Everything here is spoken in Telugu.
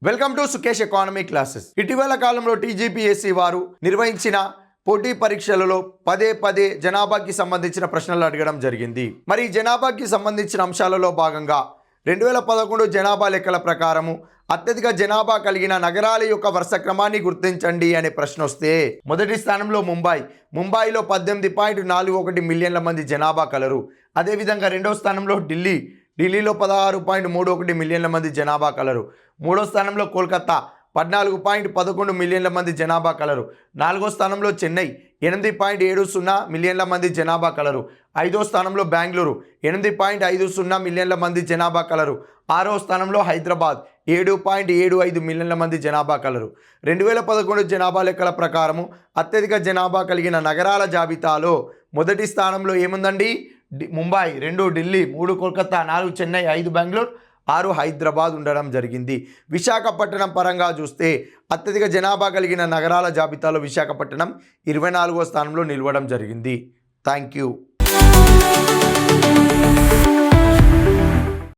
Welcome to Sukesh economy classes. ఇటీవల కాలంలో టీజీపీఎస్సీ వారు నిర్వహించిన పోటీ పరీక్షలలో పదే జనాభాకి సంబంధించిన ప్రశ్నలు అడగడం జరిగింది. మరి జనాభాకి సంబంధించిన అంశాలలో భాగంగా 2011 జనాభా లెక్కల ప్రకారము అత్యధిక జనాభా కలిగిన నగరాల యొక్క వరుస క్రమాన్ని గుర్తించండి అనే ప్రశ్న వస్తే మొదటి స్థానంలో ముంబైలో 18.41 మిలియన్ల మంది జనాభా కలరు. అదేవిధంగా రెండవ స్థానంలో ఢిల్లీలో 16.31 మిలియన్ల మంది జనాభా కలరు. మూడో స్థానంలో కోల్కతా 14.11 మిలియన్ల మంది జనాభా కలరు. నాలుగో స్థానంలో చెన్నై 8.70 మిలియన్ల మంది జనాభా కలరు. ఐదో స్థానంలో బెంగళూరు 8.50 మిలియన్ల మంది జనాభా కలరు. ఆరో స్థానంలో హైదరాబాద్ 7.75 మిలియన్ల మంది జనాభా కలరు. 2011 జనాభా లెక్కల ప్రకారము అత్యధిక జనాభా కలిగిన నగరాల జాబితాలో మొదటి స్థానంలో ఏముందండి? ముంబై, 2 ఢిల్లీ, 3 కోల్కతా, 4 చెన్నై, 5 బెంగళూరు, 6 హైదరాబాద్ ఉండడం జరిగింది. విశాఖపట్నం పరంగా చూస్తే అత్యధిక జనాభా కలిగిన నగరాల జాబితాలో విశాఖపట్నం 24వ స్థానంలో నిలవడం జరిగింది. Thank you.